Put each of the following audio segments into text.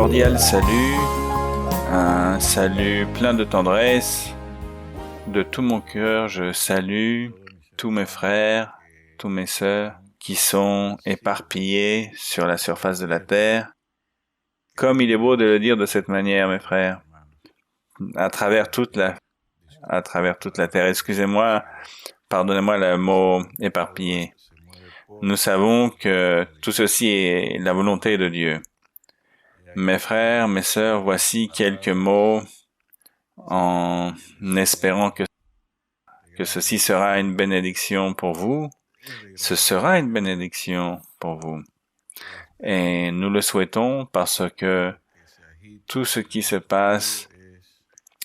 cordial salut, un salut plein de tendresse. De tout mon cœur, je salue tous mes frères, tous mes sœurs qui sont éparpillés sur la surface de la terre. Comme il est beau de le dire de cette manière, mes frères, à travers toute la terre. Excusez-moi, pardonnez-moi le mot éparpillé. Nous savons que tout ceci est la volonté de Dieu. Mes frères, mes sœurs, voici quelques mots en espérant que ceci sera une bénédiction pour vous. Ce sera une bénédiction pour vous. Et nous le souhaitons parce que tout ce qui se passe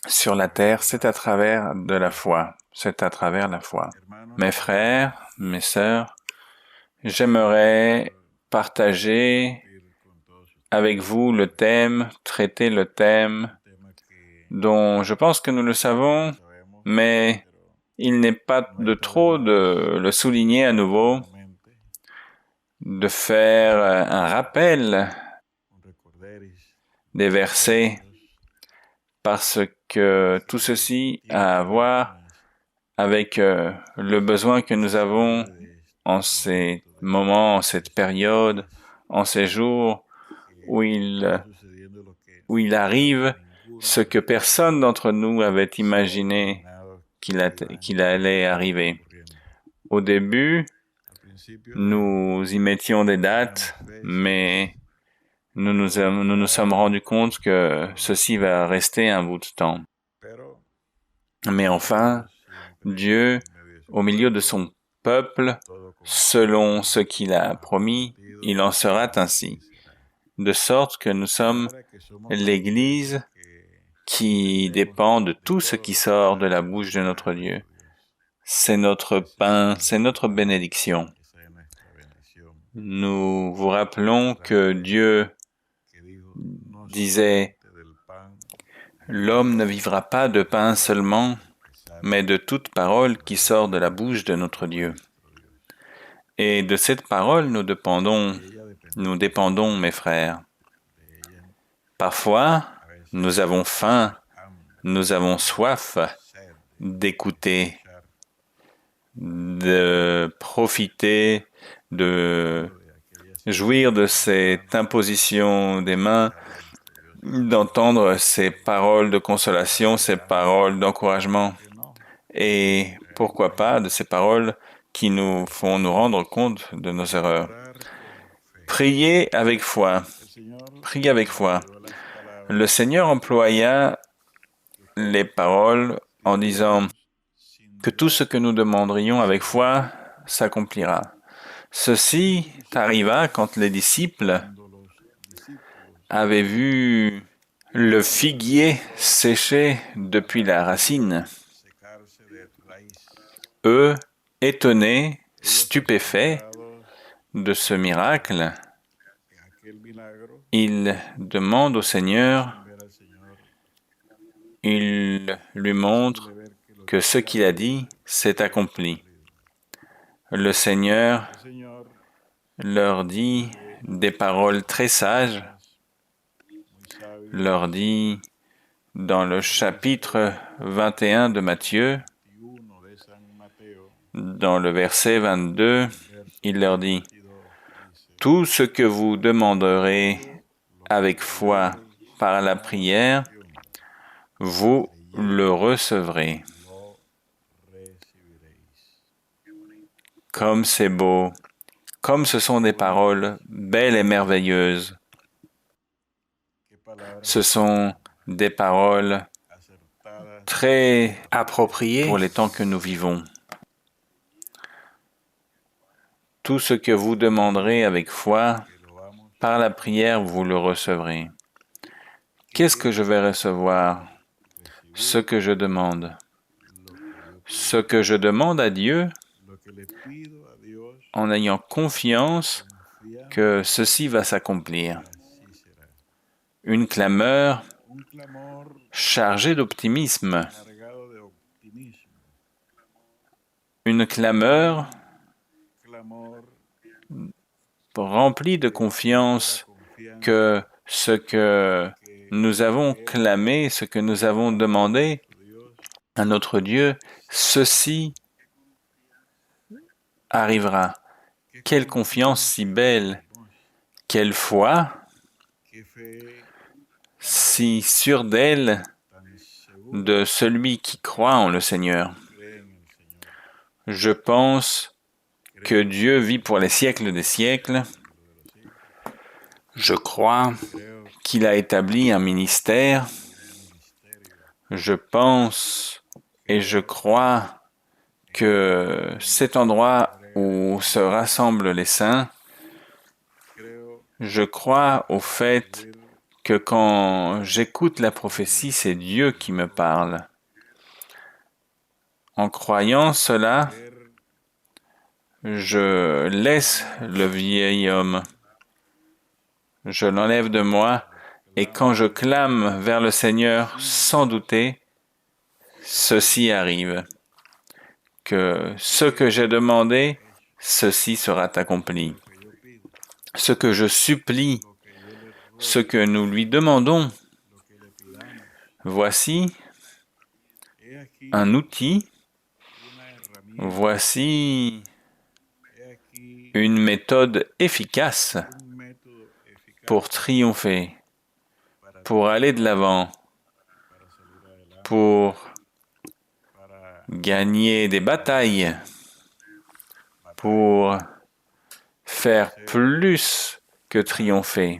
sur la terre, c'est à travers de la foi. C'est à travers la foi. Mes frères, mes sœurs, j'aimerais partager avec vous le thème, traiter le thème dont je pense que nous le savons, mais il n'est pas de trop de le souligner à nouveau, de faire un rappel des versets, parce que tout ceci a à voir avec le besoin que nous avons en ces moments, en cette période, en ces jours où il arrive ce que personne d'entre nous avait imaginé qu'il allait arriver. Au début, nous y mettions des dates, mais nous nous sommes rendus compte que ceci va rester un bout de temps. Mais enfin, Dieu, au milieu de son peuple, selon ce qu'il a promis, il en sera ainsi. De sorte que nous sommes l'Église qui dépend de tout ce qui sort de la bouche de notre Dieu. C'est notre pain, c'est notre bénédiction. Nous vous rappelons que Dieu disait « L'homme ne vivra pas de pain seulement, mais de toute parole qui sort de la bouche de notre Dieu. » Et de cette parole, nous dépendons, mes frères. Parfois, nous avons faim, nous avons soif d'écouter, de profiter, de jouir de cette imposition des mains, d'entendre ces paroles de consolation, ces paroles d'encouragement, et pourquoi pas de ces paroles qui nous font nous rendre compte de nos erreurs. Priez avec foi. Priez avec foi. Le Seigneur employa les paroles en disant que tout ce que nous demanderions avec foi s'accomplira. Ceci arriva quand les disciples avaient vu le figuier sécher depuis la racine. Eux, étonnés, stupéfaits de ce miracle, ils demandent au Seigneur, ils lui montrent que ce qu'il a dit s'est accompli. Le Seigneur leur dit des paroles très sages, leur dit dans le chapitre 21 de Matthieu, dans le verset 22, il leur dit « Tout ce que vous demanderez avec foi par la prière, vous le recevrez. » Comme c'est beau, comme ce sont des paroles belles et merveilleuses. Ce sont des paroles très appropriées pour les temps que nous vivons. Tout ce que vous demanderez avec foi, par la prière, vous le recevrez. Qu'est-ce que je vais recevoir? Ce que je demande. Ce que je demande à Dieu, en ayant confiance que ceci va s'accomplir. Une clameur chargée d'optimisme. Une clameur remplie de confiance que ce que nous avons clamé, ce que nous avons demandé à notre Dieu, ceci arrivera. Quelle confiance si belle, quelle foi si sûre d'elle de celui qui croit en le Seigneur. Je pense que Dieu vit pour les siècles des siècles. Je crois qu'il a établi un ministère. Je pense et je crois que cet endroit où se rassemblent les saints, je crois au fait que quand j'écoute la prophétie, c'est Dieu qui me parle. En croyant cela, je laisse le vieil homme, je l'enlève de moi, et quand je clame vers le Seigneur sans douter, ceci arrive, que ce que j'ai demandé, ceci sera accompli. Ce que je supplie, ce que nous lui demandons, voici un outil, voici une méthode efficace pour triompher, pour aller de l'avant, pour gagner des batailles, pour faire plus que triompher.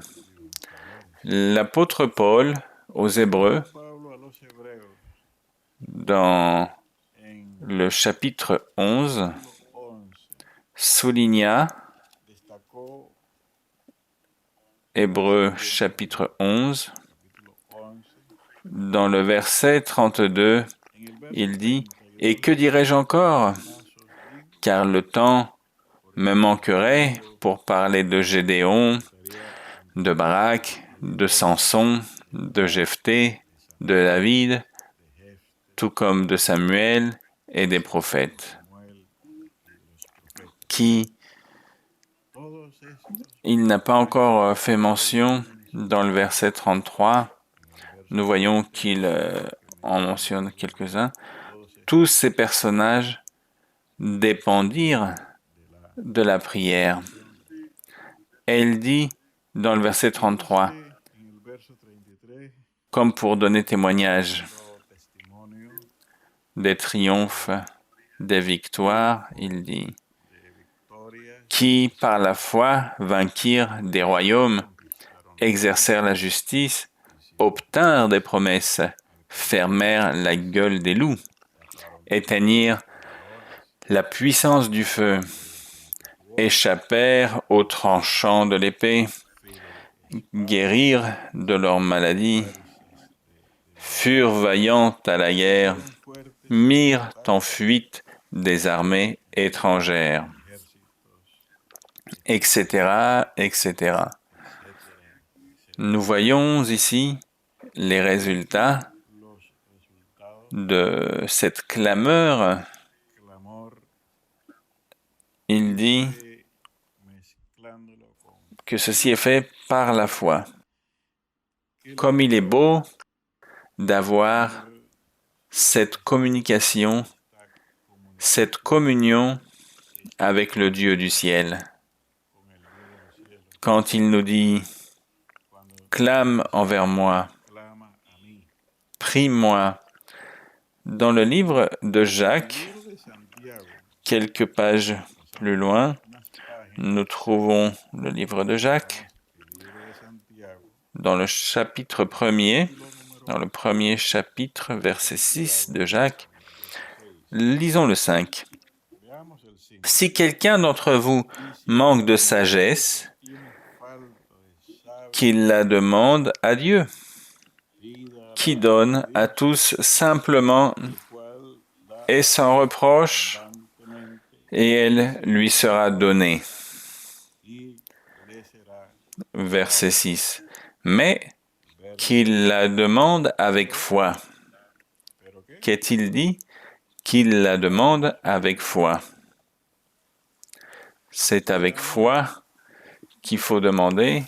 L'apôtre Paul aux Hébreux, dans le chapitre 11, souligna, Hébreux chapitre 11, dans le verset 32, il dit « Et que dirais-je encore? Car le temps me manquerait pour parler de Gédéon, de Barak, de Samson, de Jephthé, de David, tout comme de Samuel et des prophètes, qui il n'a pas encore fait mention dans le verset 33. Nous voyons qu'il en mentionne quelques-uns. Tous ces personnages dépendirent de la prière. Et il dit dans le verset 33, comme pour donner témoignage des triomphes, des victoires, il dit, qui par la foi vainquirent des royaumes, exercèrent la justice, obtinrent des promesses, fermèrent la gueule des loups, éteignirent la puissance du feu, échappèrent aux tranchants de l'épée, guérirent de leur maladie, furent vaillants à la guerre, mirent en fuite des armées étrangères, etc., etc. Nous voyons ici les résultats de cette clameur. Il dit que ceci est fait par la foi. Comme il est beau d'avoir cette communication, cette communion avec le Dieu du ciel. Quand il nous dit « clame envers moi, prie-moi », dans le livre de Jacques, quelques pages plus loin, nous trouvons le livre de Jacques, dans le chapitre 1er, dans le premier chapitre, verset 6 de Jacques, lisons le 5. « Si quelqu'un d'entre vous manque de sagesse, qu'il la demande à Dieu, qui donne à tous simplement et sans reproche, et elle lui sera donnée. » Verset 6. Mais qu'il la demande avec foi. Qu'est-il dit? Qu'il la demande avec foi. C'est avec foi qu'il faut demander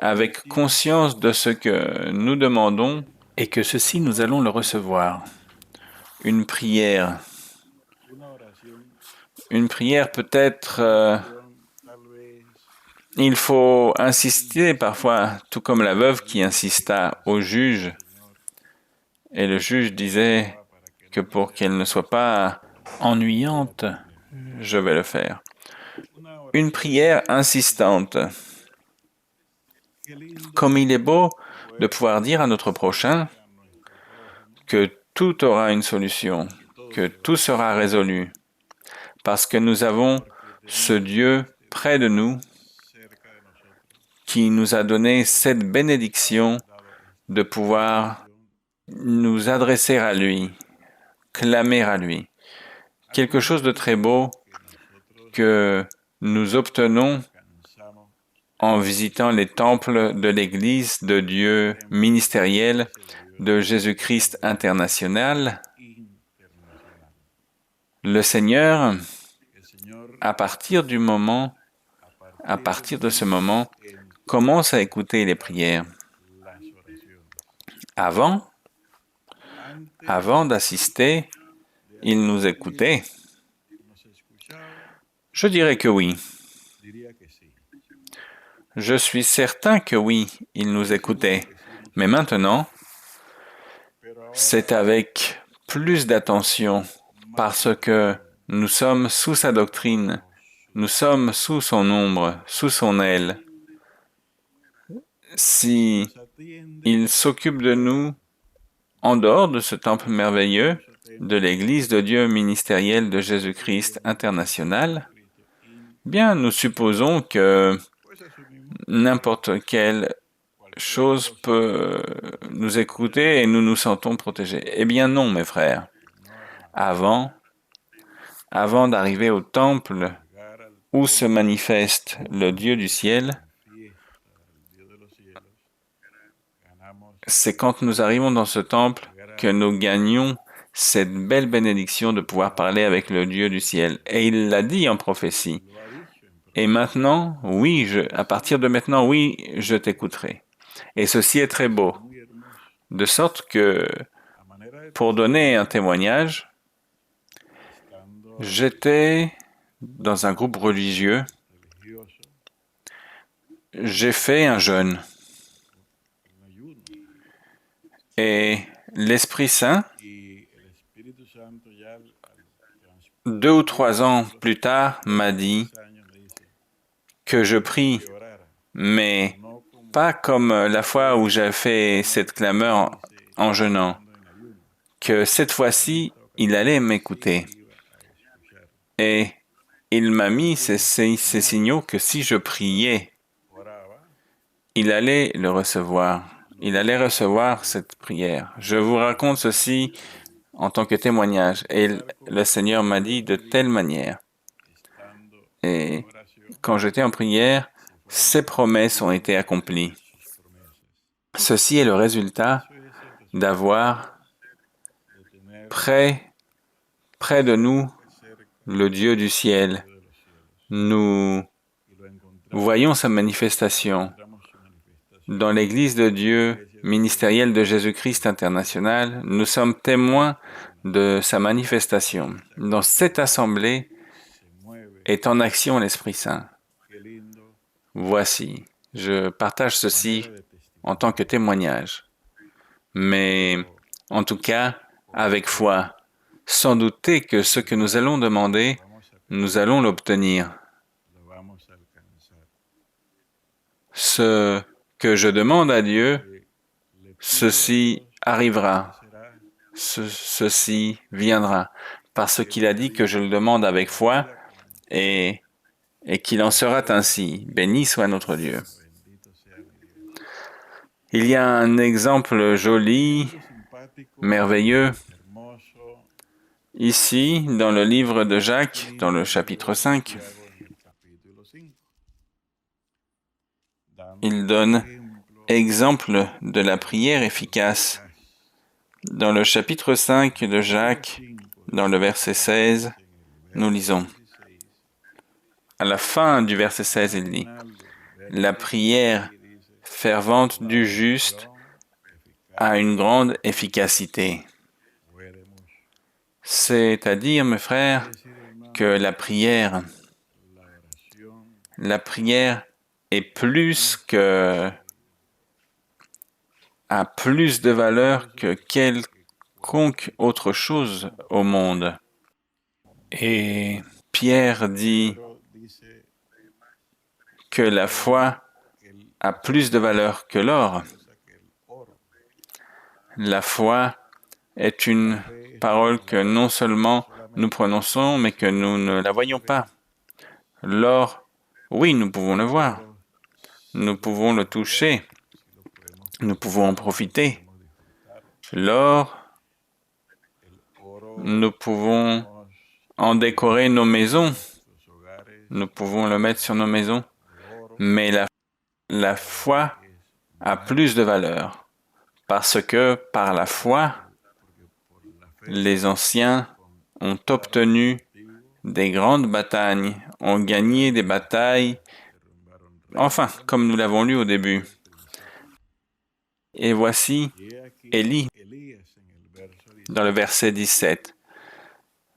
avec conscience de ce que nous demandons et que ceci, nous allons le recevoir. Une prière. Une prière peut-être, il faut insister parfois, tout comme la veuve qui insista au juge. Et le juge disait que pour qu'elle ne soit pas ennuyante, je vais le faire. Une prière insistante. Comme il est beau de pouvoir dire à notre prochain que tout aura une solution, que tout sera résolu, parce que nous avons ce Dieu près de nous qui nous a donné cette bénédiction de pouvoir nous adresser à lui, clamer à lui. Quelque chose de très beau que nous obtenons en visitant les temples de l'Église de Dieu ministérielle de Jésus-Christ international. Le Seigneur, à partir de ce moment, commence à écouter les prières. Avant d'assister, il nous écoutait. Je dirais que oui. Je suis certain que oui, il nous écoutait. Mais maintenant, c'est avec plus d'attention parce que nous sommes sous sa doctrine, nous sommes sous son ombre, sous son aile. Si il s'occupe de nous en dehors de ce temple merveilleux de l'Église de Dieu ministérielle de Jésus-Christ international, bien nous supposons que n'importe quelle chose peut nous écouter et nous nous sentons protégés. Eh bien non, mes frères. Avant d'arriver au temple où se manifeste le Dieu du ciel, c'est quand nous arrivons dans ce temple que nous gagnons cette belle bénédiction de pouvoir parler avec le Dieu du ciel. Et il l'a dit en prophétie. Et maintenant, oui, à partir de maintenant, oui, je t'écouterai. Et ceci est très beau. De sorte que, pour donner un témoignage, j'étais dans un groupe religieux. J'ai fait un jeûne. Et l'Esprit Saint, 2 ou 3 ans plus tard, m'a dit que je prie, mais pas comme la fois où j'ai fait cette clameur en jeûnant, que cette fois-ci, il allait m'écouter. Et il m'a mis ces signaux que si je priais, il allait le recevoir. Il allait recevoir cette prière. Je vous raconte ceci en tant que témoignage. Et le Seigneur m'a dit de telle manière. Et quand j'étais en prière, ces promesses ont été accomplies. Ceci est le résultat d'avoir près de nous le Dieu du ciel. Nous voyons sa manifestation dans l'Église de Dieu ministérielle de Jésus-Christ international. Nous sommes témoins de sa manifestation. Dans cette assemblée est en action l'Esprit Saint. Voici, je partage ceci en tant que témoignage. Mais en tout cas, avec foi, sans douter que ce que nous allons demander, nous allons l'obtenir. Ce que je demande à Dieu, ceci arrivera, ceci viendra, parce qu'il a dit que je le demande avec foi et qu'il en sera ainsi. Béni soit notre Dieu. Il y a un exemple joli, merveilleux, ici, dans le livre de Jacques, dans le chapitre 5. Il donne exemple de la prière efficace. Dans le chapitre 5 de Jacques, dans le verset 16, nous lisons. À la fin du verset 16, il dit « La prière fervente du juste a une grande efficacité. C'est-à-dire, mes frères, que la prière est a plus de valeur que quelconque autre chose au monde. Et Pierre dit que la foi a plus de valeur que l'or. La foi est une parole que non seulement nous prononçons, mais que nous ne la voyons pas. L'or, oui, nous pouvons le voir. Nous pouvons le toucher. Nous pouvons en profiter. L'or, nous pouvons en décorer nos maisons. Nous pouvons le mettre sur nos maisons. Mais la foi a plus de valeur. Parce que par la foi, les anciens ont obtenu des grandes batailles, ont gagné des batailles, enfin, comme nous l'avons lu au début. Et voici Élie dans le verset 17.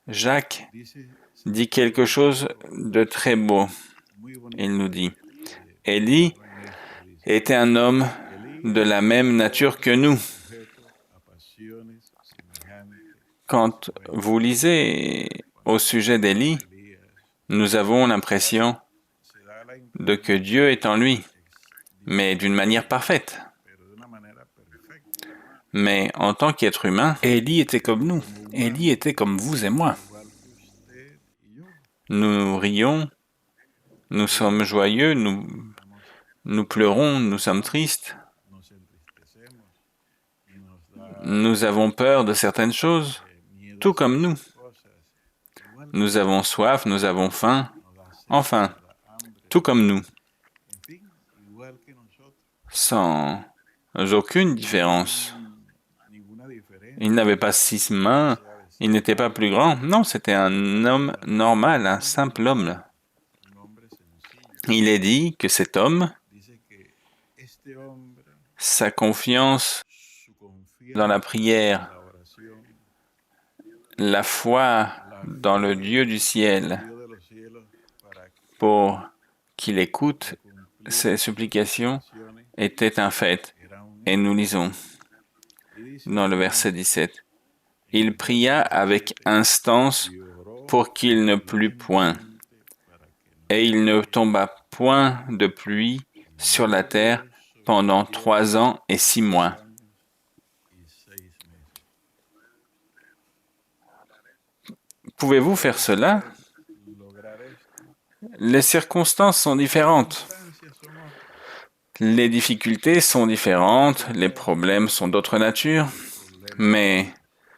Jacques dit quelque chose de très beau. Il nous dit, Élie était un homme de la même nature que nous. Quand vous lisez au sujet d'Élie, nous avons l'impression de que Dieu est en lui, mais d'une manière parfaite. Mais en tant qu'être humain, Élie était comme nous. Élie était comme vous et moi. Nous rions, nous sommes joyeux, nous pleurons, nous sommes tristes. Nous avons peur de certaines choses, tout comme nous. Nous avons soif, nous avons faim, enfin, tout comme nous, sans aucune différence. Il n'avait pas 6 mains, il n'était pas plus grand. Non, c'était un homme normal, un simple homme. Il est dit que cet homme, sa confiance dans la prière, la foi dans le Dieu du ciel pour qu'il écoute ses supplications était un fait. Et nous lisons dans le verset 17. Il pria avec instance pour qu'il ne plût point, et il ne tomba point de pluie sur la terre pendant 3 ans et 6 mois. Pouvez-vous faire cela? Les circonstances sont différentes. Les difficultés sont différentes, les problèmes sont d'autre nature, mais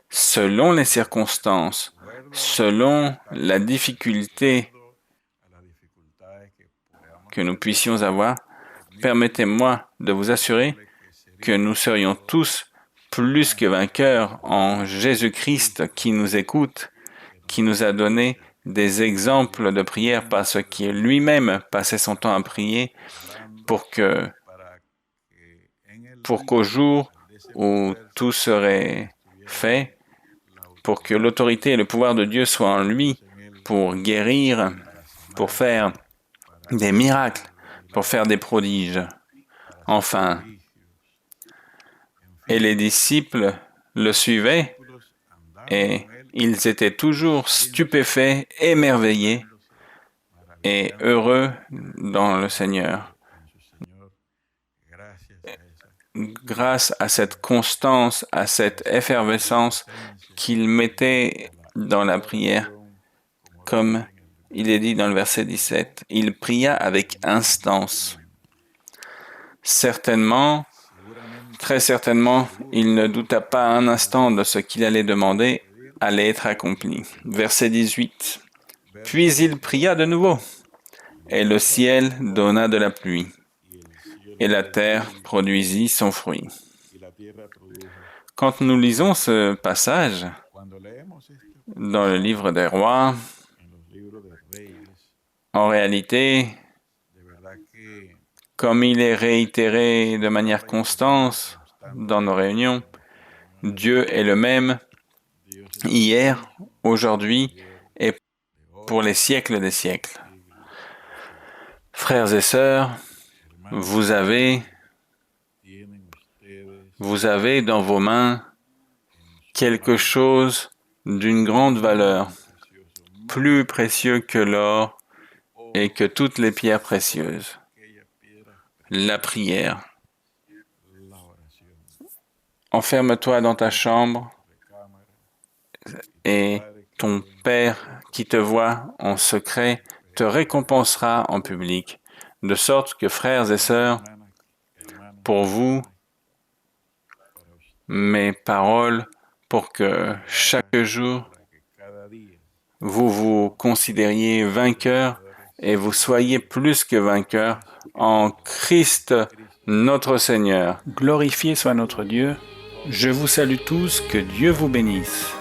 selon les circonstances, selon la difficulté que nous puissions avoir, permettez-moi de vous assurer que nous serions tous plus que vainqueurs en Jésus-Christ qui nous écoute, qui nous a donné des exemples de prière parce qu'il lui-même passait son temps à prier pour qu'au jour où tout serait fait, pour que l'autorité et le pouvoir de Dieu soient en lui pour guérir, pour faire des miracles, pour faire des prodiges. Enfin, et les disciples le suivaient et ils étaient toujours stupéfaits, émerveillés et heureux dans le Seigneur. Grâce à cette constance, à cette effervescence qu'ils mettaient dans la prière, comme il est dit dans le verset 17, il pria avec instance. Certainement, très certainement, il ne douta pas un instant de ce qu'il allait demander allait être accompli. Verset 18. Puis il pria de nouveau, et le ciel donna de la pluie, et la terre produisit son fruit. Quand nous lisons ce passage dans le livre des rois, en réalité, comme il est réitéré de manière constante dans nos réunions, Dieu est le même hier, aujourd'hui et pour les siècles des siècles. Frères et sœurs, vous avez dans vos mains quelque chose d'une grande valeur, plus précieux que l'or et que toutes les pierres précieuses. La prière. Enferme-toi dans ta chambre et ton Père qui te voit en secret te récompensera en public, de sorte que, frères et sœurs, pour vous, mes paroles, pour que chaque jour, vous vous considériez vainqueurs et vous soyez plus que vainqueurs en Christ notre Seigneur. Glorifié soit notre Dieu. Je vous salue tous, que Dieu vous bénisse.